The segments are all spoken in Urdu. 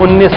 19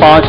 5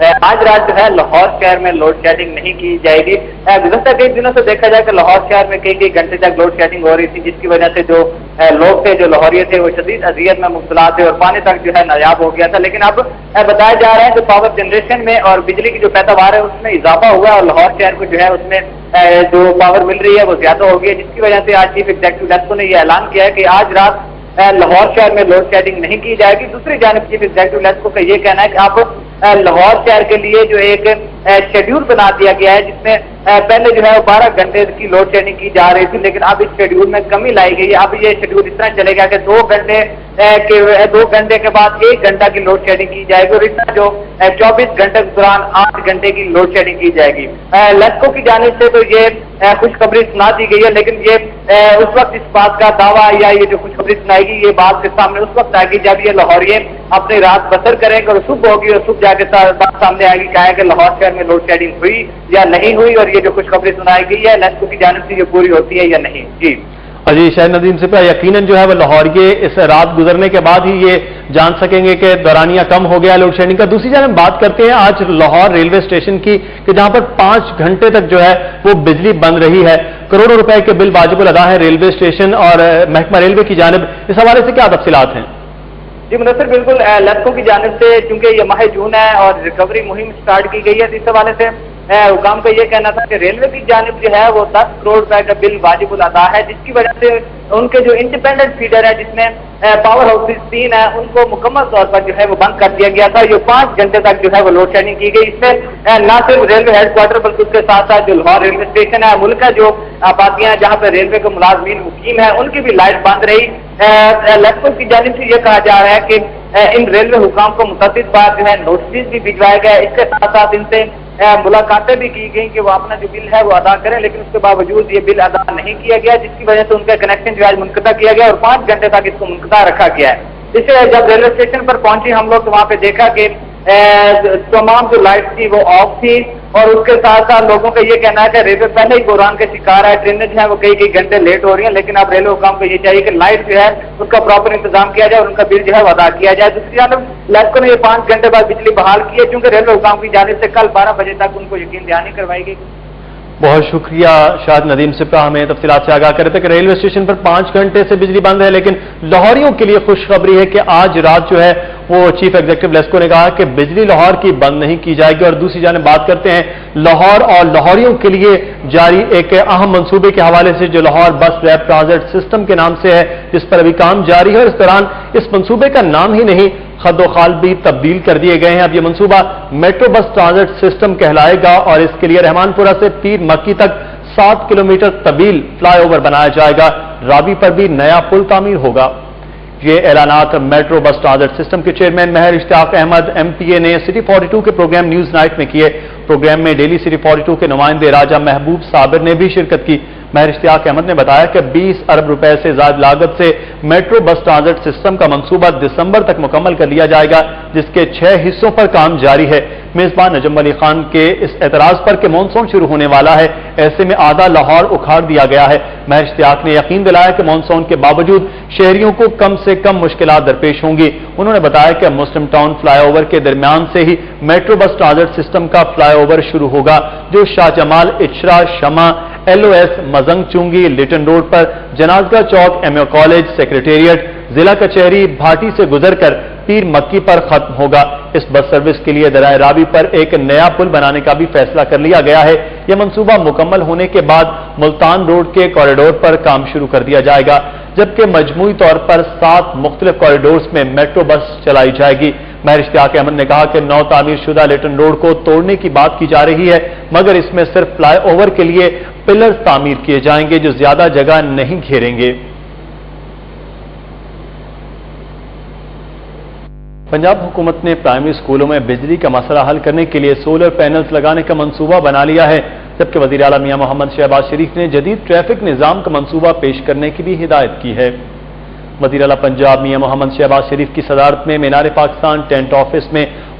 آج رات جو ہے لاہور شہر میں لوڈ شیڈنگ نہیں کی جائے گی۔ گزشتہ کئی دنوں سے دیکھا جائے کہ لاہور شہر میں کئی گھنٹے تک لوڈ شیڈنگ ہو رہی تھی، جس کی وجہ سے جو لوگ تھے، جو لاہوریے تھے، وہ شدید اذیت میں مبتلا تھے اور پانی تک جو ہے نایاب ہو گیا تھا۔ لیکن اب بتایا جا رہا ہے کہ پاور جنریشن میں اور بجلی کی جو پیداوار ہے اس میں اضافہ ہوا ہے اور لاہور شہر کو جو ہے اس میں جو پاور مل رہی ہے وہ زیادہ ہو گئی ہے، جس کی وجہ سے آج چیف ایگزیکٹو لیسکو نے یہ اعلان کیا ہے کہ آج رات لاہور شہر میں لوڈ شیڈنگ نہیں کی جائے گی۔ دوسری جانب چیف ایگزیکٹو لیسکو کا یہ کہنا ہے کہ اب لاہور شہر کے لیے جو ایک شیڈیول بنا دیا گیا ہے، جس میں پہلے جو ہے 12 گھنٹے کی لوڈ شیڈنگ کی جا رہی تھی، لیکن اب اس شیڈیول میں کمی لائی گئی ہے۔ اب یہ شیڈیول اس طرح چلے گا کہ 2 گھنٹے کے بعد 1 گھنٹہ کی لوڈ شیڈنگ کی جائے گی اور اس طرح جو 24 گھنٹے کے دوران 8 گھنٹے کی لوڈ شیڈنگ کی جائے گی۔ لیسکو کی جانب سے تو یہ خوشخبری سنا دی گئی ہے، لیکن یہ اس وقت اس بات کا دعویٰ یا یہ جو خوشخبری سنائے گی، یہ بات کے سامنے اس وقت آئے گی جب یہ لاہوریے اپنی رات بسر کریں گے اور صبح ہوگی اور صبح جا کے بات سامنے آئے گی کہا ہے کہ لاہور شہر میں لوڈ شیڈنگ ہوئی یا نہیں ہوئی، اور یہ جو خوشخبری سنائی گئی ہے لیسکو کی جانب سے یہ پوری ہوتی ہے یا نہیں۔ جی شاہد ندیم سے یقیناً جو ہے وہ لاہوریے اس رات گزرنے کے بعد ہی یہ جان سکیں گے کہ دورانیہ کم ہو گیا لوڈ شیڈنگ کا۔ دوسری جانب بات کرتے ہیں آج لاہور ریلوے اسٹیشن کی کہ جہاں پر 5 گھنٹے تک جو ہے وہ بجلی بند رہی ہے، کروڑوں روپے کے بل واجب الادا ہے ریلوے اسٹیشن اور محکمہ ریلوے کی جانب، اس حوالے سے کیا تفصیلات ہیں؟ جی منصر، بالکل لیسکو کی جانب سے چونکہ یہ ماہ جون ہے اور ریکوری مہم سٹارٹ کی گئی ہے، اس حوالے سے حکام کا یہ کہنا تھا کہ ریلوے کی جانب جو ہے وہ 10 کروڑ روپے کا بل واجب الادا ہے، جس کی وجہ سے ان کے جو انڈیپینڈنٹ فیڈر ہے جس میں پاور ہاؤسز 3 ہیں ان کو مکمل طور پر جو ہے وہ بند کر دیا گیا تھا۔ یہ 5 گھنٹے تک جو ہے وہ لوڈ شیڈنگ کی گئی۔ اس میں نہ صرف ریلوے ہیڈ کوارٹر بلکہ اس کے ساتھ ساتھ جو لاہور ریلوے اسٹیشن ہے، ملک کا جو آبادیاں ہیں جہاں پہ ریلوے کے ملازمین مقیم ہیں، ان کی بھی لائٹ بند رہی۔ لیسکو کی جانب سے یہ کہا جا رہا ہے کہ ان ریلوے حکام کو متعدد بار جو ہے نوٹسز بھی بھجوائے گئے، اس کے ساتھ ساتھ ان سے ملاقاتیں بھی کی گئیں کہ وہ اپنا جو بل ہے وہ ادا کریں، لیکن اس کے باوجود یہ بل ادا نہیں کیا گیا، جس کی وجہ سے ان کا کنیکشن جو ہے منقطع کیا گیا اور 5 گھنٹے تک اس کو منقطع رکھا گیا ہے۔ اس سے جب ریلوے اسٹیشن پر پہنچے ہم لوگ تو وہاں پہ دیکھا کہ تمام جو لائٹ تھی وہ آف تھی، اور اس کے ساتھ ساتھ لوگوں کا یہ کہنا ہے کہ ریلوے پہلے ہی بحران کے شکار ہے، ٹرینیں جو ہیں وہ کئی گھنٹے لیٹ ہو رہی ہیں، لیکن اب ریلوے حکام کو یہ چاہیے کہ لائٹ جو ہے اس کا پراپر انتظام کیا جائے اور ان کا بل جو ہے وہ ادا کیا جائے۔ دوسری جانب لیسکو نے یہ 5 گھنٹے بعد بجلی بحال کی ہے، چونکہ ریلوے حکام کی جانب سے کل 12 بجے تک ان کو یقین دہانی کروائی گئی۔ بہت شکریہ شاہد ندیم سپرا، ہمیں تفصیلات سے آگاہ کر رہے تھے کہ ریلوے اسٹیشن پر 5 گھنٹے سے بجلی بند ہے، لیکن لاہوریوں کے لیے خوشخبری ہے کہ آج رات جو ہے وہ چیف ایگزیکٹو لیسکو نے کہا کہ بجلی لاہور کی بند نہیں کی جائے گی۔ اور دوسری جانب بات کرتے ہیں لاہور اور لاہوریوں کے لیے جاری ایک اہم منصوبے کے حوالے سے جو لاہور بس ریپ ٹرانزٹ سسٹم کے نام سے ہے، جس پر ابھی کام جاری ہے، اور اس دوران اس منصوبے کا نام ہی نہیں خد و خال بھی تبدیل کر دیے گئے ہیں۔ اب یہ منصوبہ میٹرو بس ٹرانزٹ سسٹم کہلائے گا اور اس کے لیے رحمان پورہ سے پیر مکی تک 7 کلومیٹر طویل فلائی اوور بنایا جائے گا، رابی پر بھی نیا پل تعمیر ہوگا۔ یہ اعلانات میٹرو بس ٹرانزٹ سسٹم کے چیئرمین مہر اشتیاق احمد ایم پی اے نے سٹی 42 کے پروگرام نیوز نائٹ میں کیے۔ پروگرام میں ڈیلی سٹی 42 کے نمائندے راجہ محبوب صابر نے بھی شرکت کی۔ مہر اشتیاق احمد نے بتایا کہ 20 ارب روپے سے زائد لاگت سے میٹرو بس ٹرانزٹ سسٹم کا منصوبہ دسمبر تک مکمل کر لیا جائے گا، جس کے 6 حصوں پر کام جاری ہے۔ میزبان نجم علی خان کے اس اعتراض پر کہ مانسون شروع ہونے والا ہے، ایسے میں آدھا لاہور اکھاڑ دیا گیا ہے۔ مہر اشتیاق نے یقین دلایا کہ مانسون کے باوجود شہریوں کو کم سے کم مشکلات درپیش ہوں گی۔ انہوں نے بتایا کہ مسلم ٹاؤن فلائی اوور کے درمیان سے ہی میٹرو بس ٹرانزٹ سسٹم کا فلائی اوور شروع ہوگا، جو شاہ جمال، اچرا، شمع، LOS، مزنگ چونگی، لیٹن روڈ پر جنازگاہ چوک، MA کالج، سیکریٹریٹ، ضلع کچہری، بھاٹی سے گزر کر پیر مکی پر ختم ہوگا۔ اس بس سروس کے لیے درائے رابی پر ایک نیا پل بنانے کا بھی فیصلہ کر لیا گیا ہے۔ یہ منصوبہ مکمل ہونے کے بعد ملتان روڈ کے کوریڈور پر کام شروع کر دیا جائے گا، جبکہ مجموعی طور پر 7 مختلف کوریڈورز میں میٹرو بس چلائی جائے گی۔ مہر اشتیاق احمد نے کہا کہ نو تعمیر شدہ لیٹن روڈ کو توڑنے کی بات کی جا رہی ہے، مگر اس میں صرف فلائی اوور کے لیے پلرز تعمیر کیے جائیں گے جو زیادہ جگہ نہیں گھیریں گے۔ پنجاب حکومت نے پرائمری اسکولوں میں بجلی کا مسئلہ حل کرنے کے لیے سولر پینلز لگانے کا منصوبہ بنا لیا ہے، جبکہ وزیر اعلیٰ میاں محمد شہباز شریف نے جدید ٹریفک نظام کا منصوبہ پیش کرنے کی بھی ہدایت کی ہے۔ وزیر اعلیٰ پنجاب میاں محمد شہباز شریف کی صدارت میں مینار پاکستان ٹینٹ آفس میں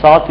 7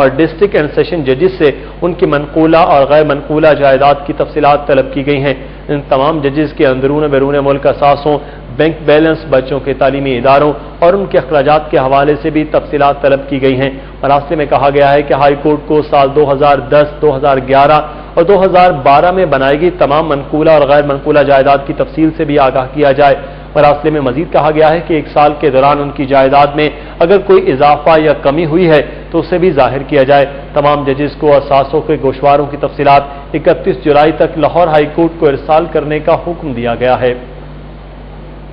اور ڈسٹرکٹ اینڈ سیشن ججز سے ان کی منقولہ اور غیر منقولہ جائیداد کی تفصیلات طلب کی گئی ہیں۔ ان تمام ججز کے اندرون بیرون ملک اثاثوں، بینک بیلنس، بچوں کے تعلیمی اداروں اور ان کے اخراجات کے حوالے سے بھی تفصیلات طلب کی گئی ہیں۔ مراسلے میں کہا گیا ہے کہ ہائی کورٹ کو سال 2010، 2011 اور 2012 میں بنائی گئی تمام منقولہ اور غیر منقولہ جائیداد کی تفصیل سے بھی آگاہ کیا جائے۔ مراسلے میں مزید کہا گیا ہے کہ ایک سال کے دوران ان کی جائیداد میں اگر کوئی اضافہ یا کمی ہوئی ہے تو اسے بھی ظاہر کیا جائے۔ تمام ججز کو اثاثوں کے گوشواروں کی تفصیلات 31 جولائی تک لاہور ہائی کورٹ کو ارسال کرنے کا حکم دیا گیا ہے۔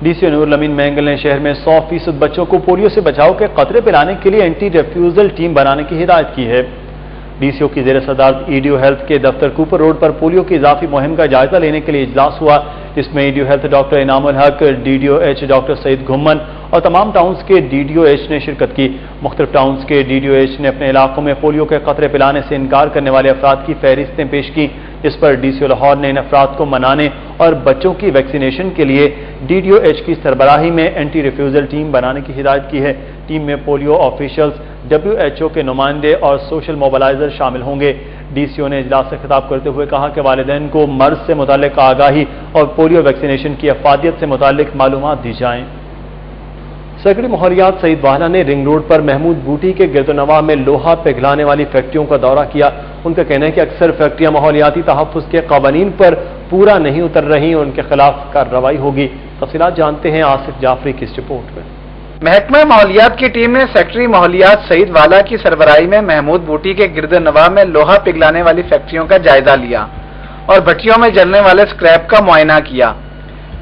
ڈی سی نور الامین مینگل نے شہر میں 100% بچوں کو پولیو سے بچاؤ کے قطرے پلانے کے لیے اینٹی ریفیوزل ٹیم بنانے کی ہدایت کی ہے۔ ڈی سی او کی زیر صدارت ایڈیو ہیلتھ کے دفتر کوپر روڈ پر پولیو کی اضافی مہم کا جائزہ لینے کے لیے اجلاس ہوا، جس میں audio health doctor Inam ul Haq, D D O H doctor Saeed Ghumman اور تمام ٹاؤنز کے ڈی ڈی او ایچ نے شرکت کی۔ مختلف ٹاؤنز کے ڈی ڈی او ایچ نے اپنے علاقوں میں پولیو کے قطرے پلانے سے انکار کرنے والے افراد کی فہرستیں پیش کی، جس پر ڈی سی او لاہور نے ان افراد کو منانے اور بچوں کی ویکسینیشن کے لیے ڈی ڈی او ایچ کی سربراہی میں اینٹی ریفیوزل ٹیم بنانے کی ہدایت کی ہے۔ ٹیم میں پولیو آفیشلز، WHO کے نمائندے اور سوشل موبلائزر شامل ہوں گے۔ ڈی سی او نے اجلاس سے خطاب کرتے ہوئے کہا کہ والدین کو مرض سے متعلق آگاہی اور پولیو ویکسینیشن کی افادیت سے متعلق معلومات دی جائیں۔ سیکرٹری ماحولیات سعید والا نے رنگ روڈ پر محمود بوٹی کے گرد و نواح میں لوہا پگھلانے والی فیکٹریوں کا دورہ کیا۔ ان کا کہنا ہے کہ اکثر فیکٹریاں ماحولیاتی تحفظ کے قوانین پر پورا نہیں اتر رہی اور ان کے خلاف کارروائی ہوگی۔ تفصیلات جانتے ہیں آصف جعفری کی اس رپورٹ میں۔ محکمہ ماحولیات کی ٹیم نے سیکرٹری ماحولیات سعید والا کی سربراہی میں محمود بوٹی کے گرد نواح میں لوہا پگھلانے والی فیکٹریوں کا جائزہ لیا اور بھٹیوں میں جلنے والے سکریپ کا معائنہ کیا۔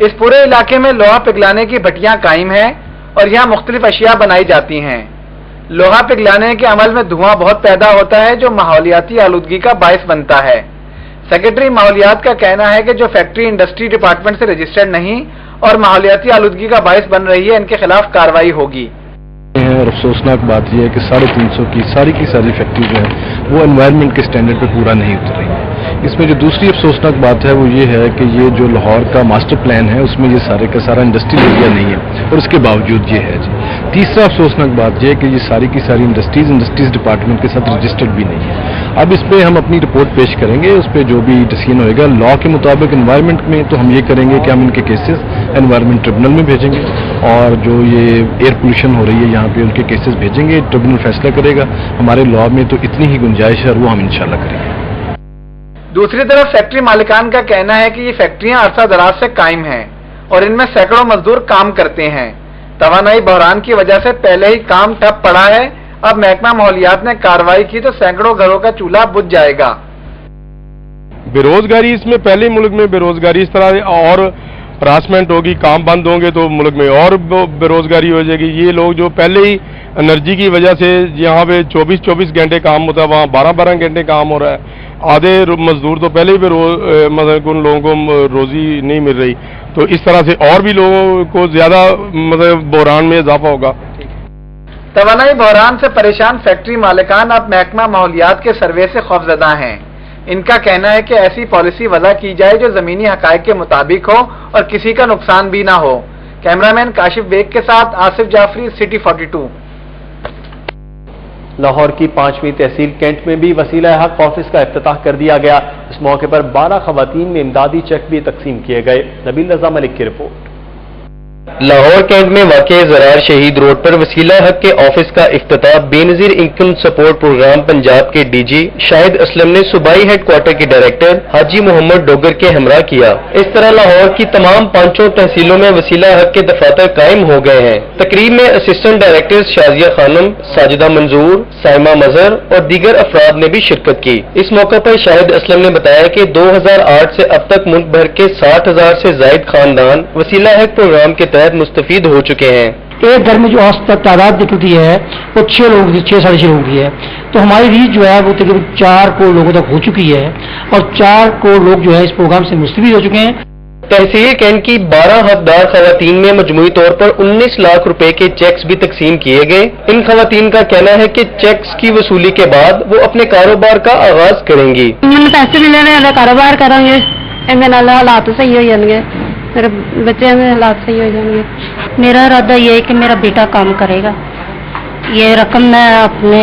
اس پورے علاقے میں لوہا پگھلانے کی بھٹیاں قائم ہیں اور یہاں مختلف اشیاء بنائی جاتی ہیں۔ لوہا پگھلانے کے عمل میں دھواں بہت پیدا ہوتا ہے جو ماحولیاتی آلودگی کا باعث بنتا ہے۔ سیکرٹری ماحولیات کا کہنا ہے کہ جو فیکٹری انڈسٹری ڈپارٹمنٹ سے رجسٹرڈ نہیں اور ماحولیاتی آلودگی کا باعث بن رہی ہے ان کے خلاف کارروائی ہوگی۔ اور افسوسناک بات یہ ہے کہ 350 کی ساری فیکٹری جو ہے وہ انوائرمنٹ کے سٹینڈرڈ پہ پورا نہیں اتر رہی ہے۔ اس میں جو دوسری افسوسناک بات ہے وہ یہ ہے کہ یہ جو لاہور کا ماسٹر پلان ہے اس میں یہ سارے کا سارا انڈسٹریل ایریا نہیں ہے اور اس کے باوجود یہ ہے جی۔ تیسرا افسوسناک بات یہ ہے کہ یہ ساری کی ساری انڈسٹریز ڈپارٹمنٹ کے ساتھ رجسٹرڈ بھی نہیں ہے۔ اب اس پہ ہم اپنی رپورٹ پیش کریں گے، اس پہ جو بھی ڈسیزن ہوئے گا لا کے مطابق انوائرمنٹ میں تو ہم یہ کریں گے کہ ہم ان کے کیسز انوائرمنٹ ٹریبونل میں بھیجیں گے اور جو یہ ایئر پولوشن ہو رہی ہے یہاں پہ ان کے کیسز بھیجیں گے، ٹریبونل فیصلہ کرے گا۔ ہمارے لا میں تو اتنی ہی گنجائش ہے اور وہ ہم انشاءاللہ کریں گے۔ دوسری طرف فیکٹری مالکان کا کہنا ہے کہ یہ فیکٹریاں عرصہ دراز سے قائم ہیں اور ان میں سینکڑوں مزدور کام کرتے ہیں۔ توانائی بحران کی وجہ سے پہلے ہی کام ٹھپ پڑا ہے، اب محکمہ ماحولیات نے کارروائی کی تو سینکڑوں گھروں کا چولہا بجھ جائے گا۔ بے روزگاری اس میں پہلے ملک میں بے روزگاری اس طرح اور ہراسمنٹ ہوگی، کام بند ہوں گے تو ملک میں اور بے روزگاری ہو جائے گی۔ یہ لوگ جو پہلے ہی انرجی کی وجہ سے یہاں پہ 24 گھنٹے کام ہوتا ہے وہاں 12 گھنٹے کام ہو رہا ہے، آدھے مزدور تو پہلے ہی مطلب ان لوگوں کو روزی نہیں مل رہی، تو اس طرح سے اور بھی لوگوں کو زیادہ مطلب بحران میں اضافہ ہوگا۔ توانائی بحران سے پریشان فیکٹری مالکان اب محکمہ ماحولیات کے سروے سے خوفزدہ ہیں۔ ان کا کہنا ہے کہ ایسی پالیسی وضع کی جائے جو زمینی حقائق کے مطابق ہو اور کسی کا نقصان بھی نہ ہو۔ کیمرامین کاشف بیگ کے ساتھ آصف جعفری، سٹی 42۔ لاہور کی 5ویں تحصیل کینٹ میں بھی وسیلہ حق آفس کا افتتاح کر دیا گیا۔ اس موقع پر 12 خواتین میں امدادی چیک بھی تقسیم کیے گئے۔ نبیل رضا ملک کی رپورٹ۔ لاہور کینٹ میں واقع زرار شہید روڈ پر وسیلہ حق کے آفس کا افتتاح بے نظیر انکم سپورٹ پروگرام پنجاب کے ڈی جی شاہد اسلم نے صوبائی ہیڈ کوارٹر کے ڈائریکٹر حاجی محمد ڈوگر کے ہمراہ کیا۔ اس طرح لاہور کی تمام 5 تحصیلوں میں وسیلہ حق کے دفاتر قائم ہو گئے ہیں۔ تقریب میں اسسٹنٹ ڈائریکٹر شازیہ خانم، ساجدہ منظور، سائمہ مظہر اور دیگر افراد نے بھی شرکت کی۔ اس موقع پر شاہد اسلم نے بتایا کہ 2008 سے اب تک ملک بھر کے 60,000 سے زائد خاندان وسیلہ حق پروگرام کے تحت مستفید ہو چکے ہیں۔ ایک گھر میں جو آج تک تعداد نکلتی ہے وہ 6 لوگوں کی 6 لوگوں کی ہے، تو ہماری ریچ جو ہے وہ تقریباً 4 کروڑ لوگوں تک ہو چکی ہے اور 4 کروڑ لوگ جو ہے اس پروگرام سے مستفید ہو چکے ہیں۔ تحصیل کینٹ کی 12 حقدار خواتین میں مجموعی طور پر 19 لاکھ روپے کے چیکس بھی تقسیم کیے گئے۔ ان خواتین کا کہنا ہے کہ چیکس کی وصولی کے بعد وہ اپنے کاروبار کا آغاز کریں گی۔ پیسے ملے میں کاروبار کریں گے، حالات صحیح ہو جائیں گے، میرے بچے میں حالات صحیح ہو جائیں گے۔ میرا ارادہ یہ ہے کہ میرا بیٹا کام کرے گا، یہ رقم میں اپنے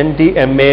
NDMA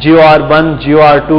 GOR1, GOR2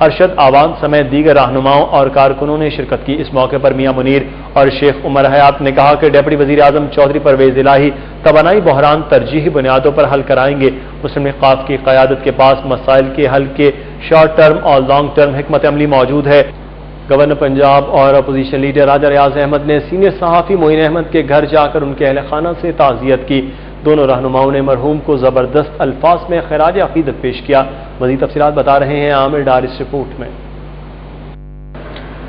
ارشد آوان سمیت دیگر رہنماؤں اور کارکنوں نے شرکت کی۔ اس موقع پر میاں منیر اور شیخ عمر حیات نے کہا کہ ڈپٹی وزیر اعظم چودھری پرویز الہی توانائی بحران ترجیحی بنیادوں پر حل کرائیں گے۔ مسلم لیگ ق کی قیادت کے پاس مسائل کے حل کے شارٹ ٹرم اور لانگ ٹرم حکمت عملی موجود ہے۔ گورنر پنجاب اور اپوزیشن لیڈر راجہ ریاض احمد نے سینئر صحافی معین احمد کے گھر جا کر ان کے اہل خانہ سے تعزیت کی۔ دونوں رہنماؤں نے مرحوم کو زبردست الفاظ میں خراج عقیدت پیش کیا۔ مزید تفصیلات بتا رہے ہیں عامر ڈار اس رپورٹ میں۔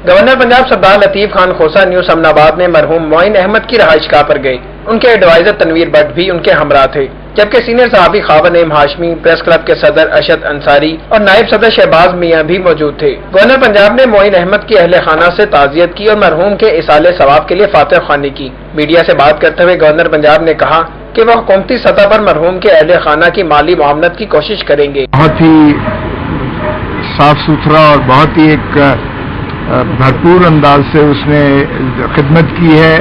گورنر پنجاب سردار لطیف خان خوسا نیو سمن آباد میں مرحوم معین احمد کی رہائش گاہ پر گئے۔ ان کے ایڈوائزر تنویر بٹ بھی ان کے ہمراہ تھے، جبکہ سینئر صحافی خاور نعیم ہاشمی، پریس کلب کے صدر ارشد انصاری اور نائب صدر شہباز میاں بھی موجود تھے۔ گورنر پنجاب نے معین احمد کی اہل خانہ سے تعزیت کی اور مرحوم کے اصالہ ثواب کے لیے فاتح خوانی کی۔ میڈیا سے بات کرتے ہوئے گورنر پنجاب نے کہا کہ وہ حکومتی سطح پر مرحوم کے اہل خانہ کی مالی معاونت کی کوشش کریں گے۔ بہت ہی صاف ستھرا اور بہت ہی ایک بھرپور انداز سے اس نے خدمت کی ہے۔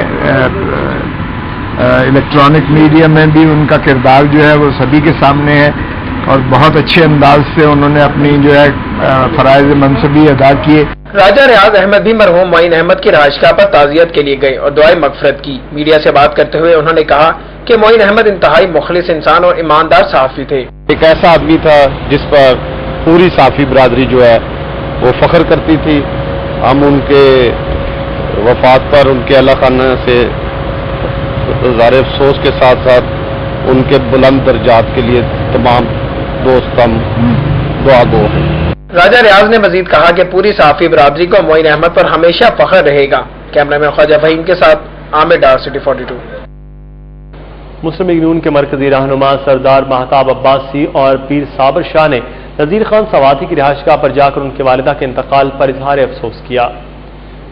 الیکٹرانک میڈیا میں بھی ان کا کردار جو ہے وہ سبھی کے سامنے ہے اور بہت اچھے انداز سے انہوں نے اپنی جو ہے فرائض منصبی ادا کیے۔ راجہ ریاض احمد بھی مرحوم معین احمد کی رہائش گاہ پر تعزیت کے لیے گئے اور دعائے مغفرت کی۔ میڈیا سے بات کرتے ہوئے انہوں نے کہا کہ معین احمد انتہائی مخلص انسان اور ایماندار صحافی تھے۔ ایک ایسا آدمی تھا جس پر پوری صحافی برادری جو ہے وہ فخر کرتی تھی۔ ہم ان کے وفات پر ان کے اہل خانہ سے اظہار افسوس کے ساتھ ساتھ ان کے بلند درجات کے لیے تمام دوست ہم دعا گو ہیں۔ راجہ ریاض نے مزید کہا کہ پوری صحافی برادری کو معین احمد پر ہمیشہ فخر رہے گا۔ کیمرہ مین خواجہ فہیم کے ساتھ عامر ڈار، سٹی 42۔ مسلم لیگ نون کے مرکزی رہنما سردار مہتاب عباسی اور پیر صابر شاہ نے نذیر خان سواتی کی رہائش گاہ پر جا کر ان کے والدہ کے انتقال پر اظہار افسوس کیا۔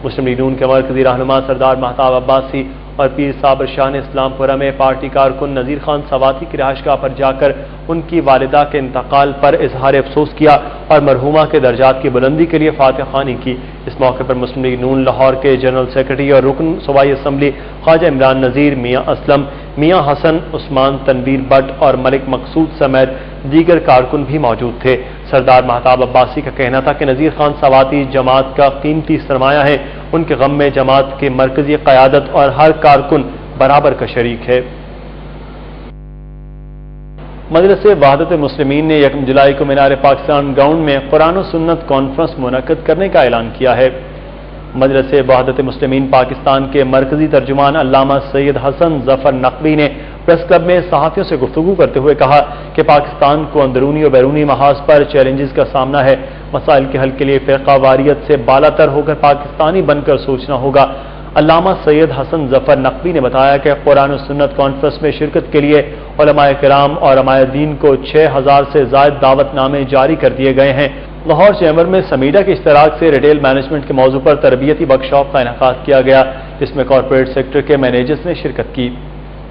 مسلم لیگ نون کے مرکزی رہنما سردار مہتاب عباسی اور پیر صابر شاہ نے اسلام پورہ میں پارٹی کارکن نذیر خان سواتی کی رہائش گاہ پر جا کر ان کی والدہ کے انتقال پر اظہار افسوس کیا اور مرحومہ کے درجات کی بلندی کے لیے فاتح خوانی کی۔ اس موقع پر مسلم لیگ نون لاہور کے جنرل سیکرٹری اور رکن صوبائی اسمبلی خواجہ عمران نذیر، میاں اسلم، میاں حسن، عثمان تنویر بٹ اور ملک مقصود سمیت دیگر کارکن بھی موجود تھے۔ سردار مہتاب عباسی کا کہنا تھا کہ نذیر خان سواتی جماعت کا قیمتی سرمایہ ہے، ان کے غم میں جماعت کی مرکزی قیادت اور ہر کارکن برابر کا شریک ہے۔ مجلس وحدت المسلمین نے 1 جولائی کو مینار پاکستان گراؤنڈ میں قرآن و سنت کانفرنس منعقد کرنے کا اعلان کیا ہے۔ مجلس وحدت المسلمین پاکستان کے مرکزی ترجمان علامہ سید حسن ظفر نقوی نے پریس کلب میں صحافیوں سے گفتگو کرتے ہوئے کہا کہ پاکستان کو اندرونی اور بیرونی محاذ پر چیلنجز کا سامنا ہے۔ مسائل کے حل کے لیے فرقہ واریت سے بالا تر ہو کر پاکستانی بن کر سوچنا ہوگا۔ علامہ سید حسن ظفر نقوی نے بتایا کہ قرآن و سنت کانفرنس میں شرکت کے لیے علماء کرام اور علماء دین کو 6000 سے زائد دعوت نامے جاری کر دیے گئے ہیں۔ لاہور چیمبر میں سمیڈا کے اشتراک سے ریٹیل مینجمنٹ کے موضوع پر تربیتی ورکشاپ کا انعقاد کیا گیا، جس میں کارپوریٹ سیکٹر کے مینیجرز نے شرکت کی۔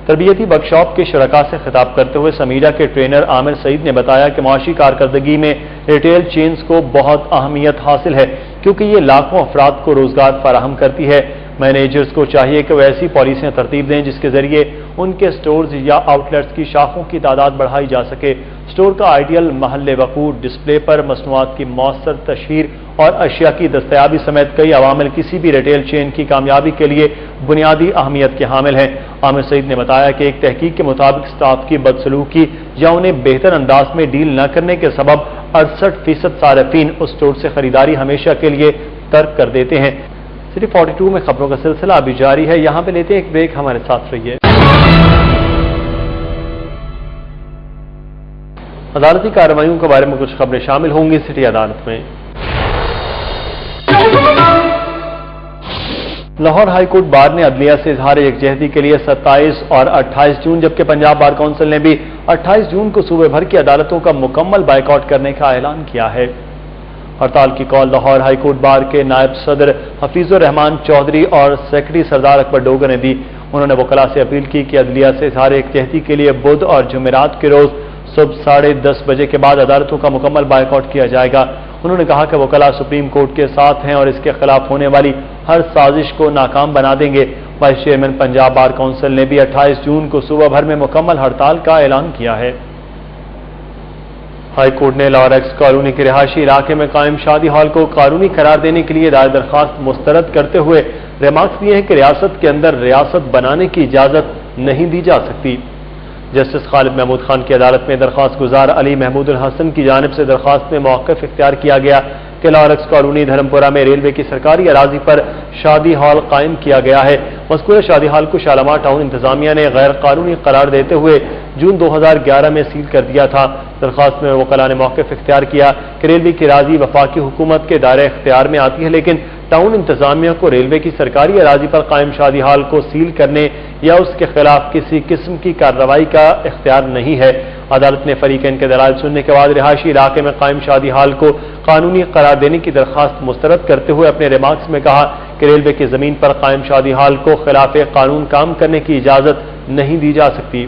تربیتی ورکشاپ کے شرکاء سے خطاب کرتے ہوئے سمیڈا کے ٹرینر عامر سعید نے بتایا کہ معاشی کارکردگی میں ریٹیل چینز کو بہت اہمیت حاصل ہے کیونکہ یہ لاکھوں افراد کو روزگار فراہم کرتی ہے۔ مینیجرز کو چاہیے کہ وہ ایسی پالیسیاں ترتیب دیں جس کے ذریعے ان کے سٹورز یا آؤٹ لیٹس کی شاخوں کی تعداد بڑھائی جا سکے۔ سٹور کا آئیڈیل محل وقوع، ڈسپلے پر مصنوعات کی مؤثر تشہیر اور اشیاء کی دستیابی سمیت کئی عوامل کسی بھی ریٹیل چین کی کامیابی کے لیے بنیادی اہمیت کے حامل ہیں۔ عامر سعید نے بتایا کہ ایک تحقیق کے مطابق سٹاف کی بدسلوکی یا انہیں بہتر انداز میں ڈیل نہ کرنے کے سبب 68% صارفین اس سٹور سے خریداری ہمیشہ کے لیے ترک کر دیتے ہیں۔ سٹی 42 میں خبروں کا سلسلہ ابھی جاری ہے، یہاں پہ لیتے ہیں ایک بریک، ہمارے ساتھ رہیے۔ عدالتی کارروائیوں کے بارے میں کچھ خبریں شامل ہوں گی سٹی عدالت میں۔ لاہور ہائی کورٹ بار نے عدلیہ سے اظہار یکجہتی کے لیے 27 اور 28 جون جبکہ پنجاب بار کونسل نے بھی 28 جون کو صوبے بھر کی عدالتوں کا مکمل بائیکاٹ کرنے کا اعلان کیا ہے۔ ہڑتال کی کال لاہور ہائی کورٹ بار کے نائب صدر حفیظ الرحمان چودھری اور سیکرٹری سردار اکبر ڈوگر نے دی۔ انہوں نے وکلاء سے اپیل کی کہ عدلیہ سے اظہار یکجہتی کے لیے بدھ اور جمعرات کے روز صبح 10:30 بجے کے بعد عدالتوں کا مکمل بائیکاٹ کیا جائے گا۔ انہوں نے کہا کہ وکلاء سپریم کورٹ کے ساتھ ہیں اور اس کے خلاف ہونے والی ہر سازش کو ناکام بنا دیں گے۔ Vice chairman Punjab bar council نے بھی 28 جون کو صوبہ بھر میں مکمل ہڑتال کا اعلان کیا ہے۔ ہائی کورٹ نے لاہور ایکس کالونی کے رہائشی علاقے میں قائم شادی ہال کو قانونی قرار دینے کے لیے دائر درخواست مسترد کرتے ہوئے ریمارکس دیے ہیں کہ ریاست کے اندر ریاست بنانے کی اجازت نہیں دی جا سکتی۔ جسٹس خالد محمود خان کی عدالت میں درخواست گزار علی محمود الحسن کی جانب سے درخواست میں موقف اختیار کیا گیا کہ لاہور ایکس کالونی دھرمپورہ میں ریلوے کی سرکاری اراضی پر شادی ہال قائم کیا گیا ہے۔ مذکورہ شادی ہال کو شالامار ٹاؤن انتظامیہ نے غیر قانونی قرار دیتے ہوئے جون 2011 میں سیل کر دیا تھا۔ درخواست میں وکلاء نے موقف اختیار کیا کہ ریلوے کی اراضی وفاقی حکومت کے دائرہ اختیار میں آتی ہے، لیکن ٹاؤن انتظامیہ کو ریلوے کی سرکاری اراضی پر قائم شادی ہال کو سیل کرنے یا اس کے خلاف کسی قسم کی کارروائی کا اختیار نہیں ہے۔ عدالت نے فریقین کے دلائل سننے کے بعد رہائشی علاقے میں قائم شادی ہال کو قانونی قرار دینے کی درخواست مسترد کرتے ہوئے اپنے ریمارکس میں کہا کہ ریلوے کی زمین پر قائم شادی ہال کو خلاف قانون کام کرنے کی اجازت نہیں دی جا سکتی۔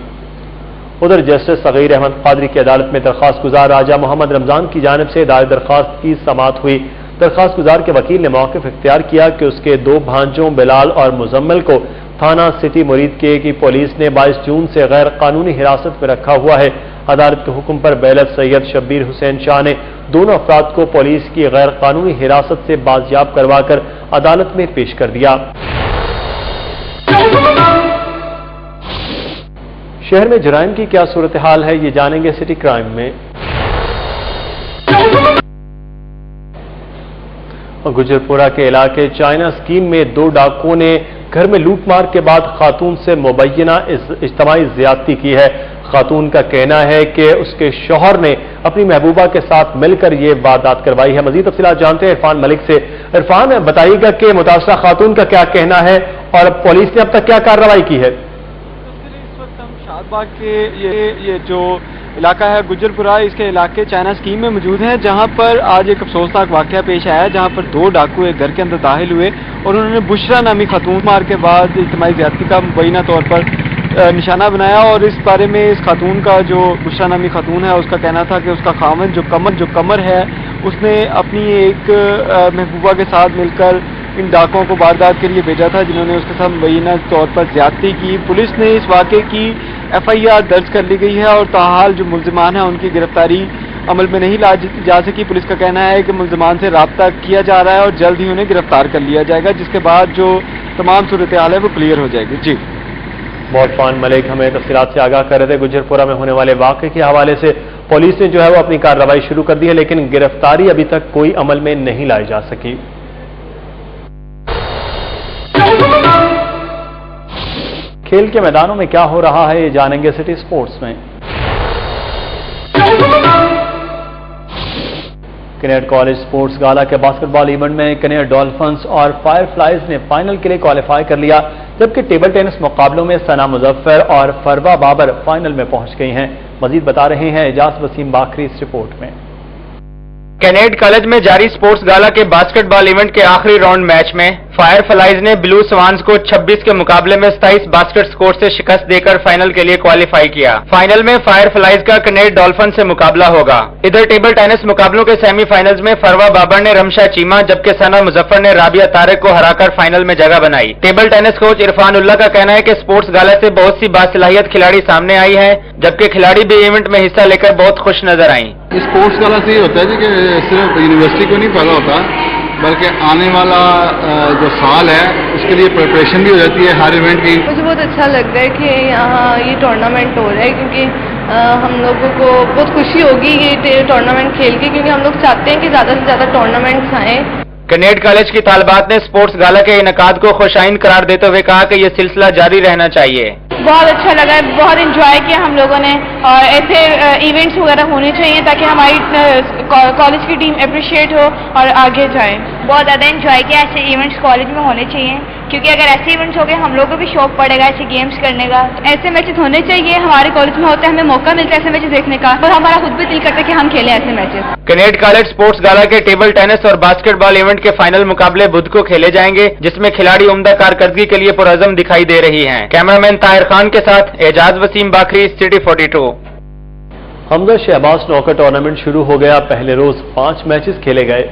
ادھر جسٹس صغیر احمد قادری کی عدالت میں درخواست گزار راجہ محمد رمضان کی جانب سے دائر درخواست کی سماعت ہوئی۔ درخواست گزار کے وکیل نے موقف اختیار کیا کہ اس کے دو بھانجوں بلال اور مزمل کو تھانہ سٹی مرید کے کی پولیس نے 22 جون سے غیر قانونی حراست میں رکھا ہوا ہے۔ عدالت کے حکم پر بیلر سید شبیر حسین شاہ نے دونوں افراد کو پولیس کی غیر قانونی حراست سے بازیاب کروا کر عدالت میں پیش کر دیا۔ شہر میں جرائم کی کیا صورتحال ہے، یہ جانیں گے سٹی کرائم میں۔ گجرپورہ کے علاقے چائنا اسکیم میں 2 ڈاکوؤں نے گھر میں لوٹ مار کے بعد خاتون سے مبینہ اجتماعی زیادتی کی ہے۔ خاتون کا کہنا ہے کہ اس کے شوہر نے اپنی محبوبہ کے ساتھ مل کر یہ واردات کروائی ہے۔ مزید تفصیلات جانتے ہیں عرفان ملک سے۔ عرفان، بتائیے گا کہ متاثرہ خاتون کا کیا کہنا ہے اور پولیس نے اب تک کیا کارروائی کی ہے؟ اس وقت ہم شاد باغ کے یہ جو علاقہ ہے گجرپورہ، اس کے علاقے چائنا اسکیم میں موجود ہیں، جہاں پر آج ایک افسوسناک واقعہ پیش آیا جہاں پر 2 ڈاکو ایک گھر کے اندر داخل ہوئے اور انہوں نے بشرا نامی خاتون مار کے بعد اجتماعی زیادتی کا مبینہ طور پر نشانہ بنایا۔ اور اس بارے میں اس خاتون کا جو بشرا نامی خاتون ہے اس کا کہنا تھا کہ اس کا خاوند جو قمر ہے اس نے اپنی ایک محبوبہ کے ساتھ مل کر ان ڈاکوں کو واردات کے لیے بھیجا تھا، جنہوں نے اس کے ساتھ مبینہ طور پر زیادتی کی۔ پولیس نے اس واقعے کی FIR درج کر لی گئی ہے اور تاحال جو ملزمان ہیں ان کی گرفتاری عمل میں نہیں جا سکی۔ پولیس کا کہنا ہے کہ ملزمان سے رابطہ کیا جا رہا ہے اور جلد ہی انہیں گرفتار کر لیا جائے گا، جس کے بعد جو تمام صورتحال ہے وہ کلیئر ہو جائے گی۔ جی عرفان ملک ہمیں تفصیلات سے آگاہ کر رہے تھے۔ گجرپورہ میں ہونے والے واقعے کے حوالے سے پولیس نے جو ہے وہ اپنی کارروائی شروع کر دی ہے، لیکن گرفتاری ابھی تک کوئی عمل میں نہیں لائی جا سکی۔ کھیل کے میدانوں میں کیا ہو رہا ہے، یہ جانیں گے سٹی سپورٹس میں۔ کنیڈ کالج سپورٹس گالا کے باسکٹ بال ایونٹ میں کنیڈ ڈولفنز اور فائر فلائز نے فائنل کے لیے کوالیفائی کر لیا، جبکہ ٹیبل ٹینس مقابلوں میں ثنا مظفر اور فروا بابر فائنل میں پہنچ گئی ہیں۔ مزید بتا رہے ہیں اعجاز وسیم باکری اس رپورٹ میں۔ کینیڈ کالج میں جاری سپورٹس گالا کے باسکٹ بال ایونٹ کے آخری راؤنڈ میچ میں فائر فلائز نے بلو سوانز کو 26 کے مقابلے میں 27 باسکٹ سکور سے شکست دے کر فائنل کے لیے کوالیفائی کیا۔ فائنل میں فائر فلائز کا کنیڈ ڈولفن سے مقابلہ ہوگا۔ ادھر ٹیبل ٹینس مقابلوں کے سیمی فائنلز میں فروا بابر نے رمشا چیما جبکہ ثنا مظفر نے رابعہ طارق کو ہرا کر فائنل میں جگہ بنائی۔ ٹیبل ٹینس کوچ عرفان اللہ کا کہنا ہے کہ سپورٹس گالا سے بہت سی باصلاحیت کھلاڑی سامنے آئی ہیں، جبکہ کھلاڑی بھی ایونٹ میں حصہ لے کر بہت خوش نظر آئیں۔ اسپورٹس گالا سے یہ ہوتا ہے کہ صرف یونیورسٹی کو نہیں فائدہ ہوتا بلکہ آنے والا جو سال ہے اس کے لیے پریپریشن بھی ہو جاتی ہے ہر ایونٹ کی۔ مجھے بہت اچھا لگ رہا ہے کہ یہاں یہ ٹورنامنٹ ہو رہا ہے، کیونکہ ہم لوگوں کو بہت خوشی ہوگی یہ ٹورنامنٹ کھیل کے، کیونکہ ہم لوگ چاہتے ہیں کہ زیادہ سے زیادہ ٹورنامنٹس آئیں۔ کنیڈ کالج کی طالبات نے سپورٹس گالا کے انعقاد کو خوشائند قرار دیتے ہوئے کہا کہ یہ سلسلہ جاری رہنا چاہیے۔ بہت اچھا لگا ہے، بہت انجوائے کیا ہم لوگوں نے، اور ایسے ایونٹس وغیرہ ہونے چاہیے تاکہ ہماری کالج کی ٹیم اپریشیٹ ہو اور آگے جائے۔ بہت زیادہ انجوائے کیا، ایسے ایونٹس کالج میں ہونے چاہیے، کیونکہ اگر ایسے ایونٹس ہو گئے ہم لوگوں کو بھی شوق پڑے گا ایسے گیمز کرنے کا۔ ایسے میچز ہونے چاہیے، ہمارے کالج میں ہوتا ہے، ہمیں موقع ملتا ہے ایسے میچز دیکھنے کا اور ہمارا خود بھی دل کرتا ہے کہ ہم کھیلیں ایسے میچز۔ کنیڈ کالج سپورٹس گالا کے ٹیبل ٹینس اور باسکٹ بال ایونٹ کے فائنل مقابلے بدھ کو کھیلے جائیں گے، جس میں کھلاڑی عمدہ کارکردگی کے لیے پرعزم دکھائی دے رہی ہیں۔ کیمرامین طاہر خان کے ساتھ اعجاز وسیم باکری، سٹی 42۔ حمزہ شہباز سنوکر ٹورنامنٹ شروع ہو گیا، پہلے روز 5 میچز کھیلے گئے۔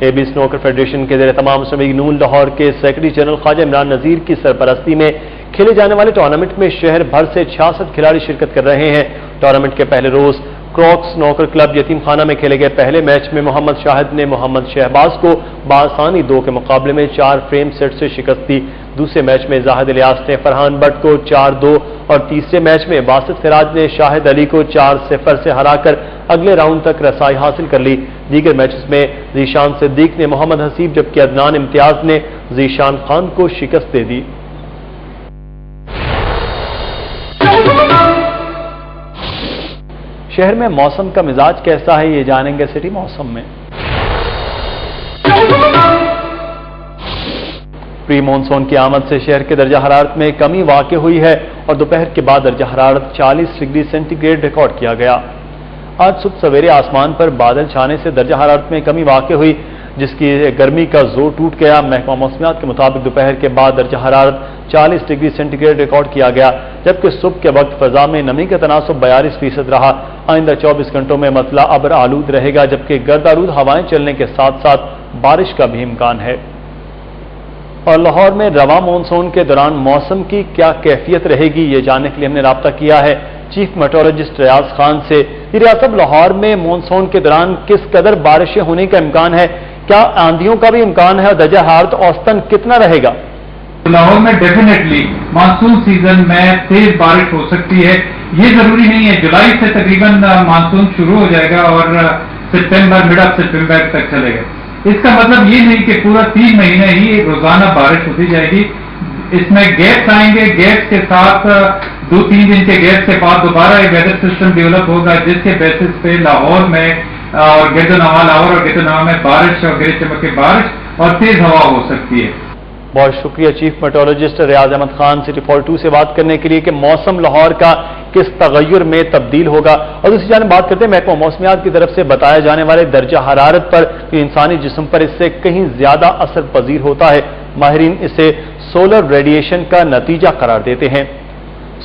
اے بی سنوکر فیڈریشن کے زیر تمام مسلم نون لاہور کے سیکرٹری جنرل خواجہ عمران نذیر کی سرپرستی میں کھیلے جانے والے ٹورنامنٹ میں شہر بھر سے 66 کھلاڑی شرکت کر رہے ہیں۔ ٹورنامنٹ کے پہلے روز کراکس نوکر کلب یتیم خانہ میں کھیلے گئے پہلے میچ میں محمد شاہد نے محمد شہباز کو بآسانی 2 کے مقابلے میں 4 فریم سیٹ سے شکست دی۔ دوسرے میچ میں زاہد الیاس نے فرحان بٹ کو 4-2 اور تیسرے میچ میں باسط فراج نے شاہد علی کو 4-0 سے ہرا کر اگلے راؤنڈ تک رسائی حاصل کر لی۔ دیگر میچز میں ذیشان صدیق نے محمد حسیب جبکہ عدنان امتیاز نے ذیشان خان کو شکست دے دی۔ شہر میں موسم کا مزاج کیسا ہے یہ جانیں گے سٹی موسم میں۔ پری مونسون کی آمد سے شہر کے درجہ حرارت میں کمی واقع ہوئی ہے اور دوپہر کے بعد درجہ حرارت 40 ڈگری سینٹی گریڈ ریکارڈ کیا گیا۔ آج صبح سویرے آسمان پر بادل چھانے سے درجہ حرارت میں کمی واقع ہوئی جس کی گرمی کا زور ٹوٹ گیا۔ محکمہ موسمیات کے مطابق دوپہر کے بعد درجہ حرارت 40 ڈگری سینٹی گریڈ ریکارڈ کیا گیا جبکہ صبح کے وقت فضا میں نمی کا تناسب 42% رہا۔ آئندہ 24 گھنٹوں میں مطلع ابر آلود رہے گا جبکہ گرد آلود ہوائیں چلنے کے ساتھ ساتھ بارش کا بھی امکان ہے۔ اور لاہور میں رواں مونسون کے دوران موسم کی کیا کیفیت رہے گی یہ جاننے کے لیے ہم نے رابطہ کیا ہے چیف میٹرولوجسٹ ریاض خان سے۔ ریاض صاحب، لاہور میں مونسون کے دوران کس قدر بارشیں ہونے کا امکان ہے؟ کیا آندھیوں کا بھی امکان ہے اور درجہ حرارت اوسطاً کتنا رہے گا؟ لاہور میں ڈیفینیٹلی مانسون سیزن میں تیز بارش ہو سکتی ہے۔ یہ ضروری نہیں ہے، جولائی سے تقریباً مانسون شروع ہو جائے گا اور مڈ آف سپٹمبر تک چلے گا۔ اس کا مطلب یہ نہیں کہ پورا 3 مہینے ہی روزانہ بارش ہوتی جائے گی۔ اس میں گیپس آئیں گے، گیپس کے ساتھ 2-3 دن کے گیپس کے بعد دوبارہ ایک ویدر سسٹم ڈیولپ ہوگا جس کے بیسس پہ لاہور میں اور گرد و نواح لاہور اور گرد و نواح میں بارش اور گرج چمک کے بارش اور تیز ہوا ہو سکتی ہے۔ بہت شکریہ chief meteorologist Riyaz Ahmad Khan city 42 سے بات کرنے کے لیے کہ موسم لاہور کا کس تغیر میں تبدیل ہوگا۔ اور دوسری جانب بات کرتے ہیں محکمہ موسمیات کی طرف سے بتایا جانے والے درجہ حرارت پر کہ انسانی جسم پر اس سے کہیں زیادہ اثر پذیر ہوتا ہے۔ ماہرین اسے سولر ریڈیشن کا نتیجہ قرار دیتے ہیں۔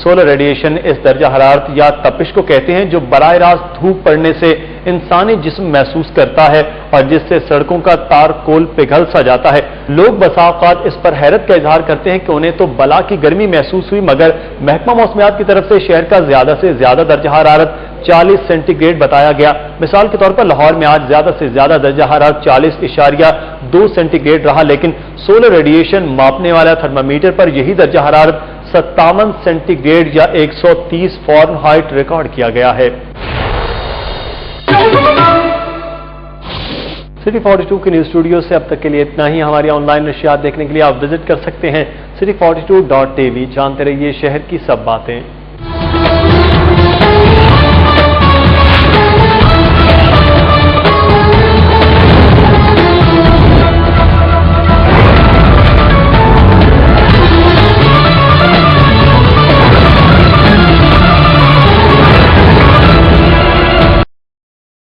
سولر ریڈیشن اس درجہ حرارت یا تپش کو کہتے ہیں جو براہ راست دھوپ پڑنے سے انسانی جسم محسوس کرتا ہے اور جس سے سڑکوں کا تار کول پگھل سا جاتا ہے۔ لوگ بسا اوقات اس پر حیرت کا اظہار کرتے ہیں کہ انہیں تو بلا کی گرمی محسوس ہوئی مگر محکمہ موسمیات کی طرف سے شہر کا زیادہ سے زیادہ درجہ حرارت 40 سینٹی گریڈ بتایا گیا۔ مثال کے طور پر لاہور میں آج زیادہ سے زیادہ درجہ حرارت 40.2 سینٹی گریڈ رہا لیکن سولر ریڈیشن ماپنے والا تھرمامیٹر پر یہی درجہ حرارت 57 سینٹی گریڈ یا 130 فارنہائٹ ریکارڈ کیا گیا ہے۔ سٹی 42 کے نیوز اسٹوڈیو سے اب تک کے لیے اتنا ہی۔ ہماری آن لائن نشریات دیکھنے کے لیے آپ وزٹ کر سکتے ہیں city42.tv۔ جانتے رہیے شہر کی سب باتیں۔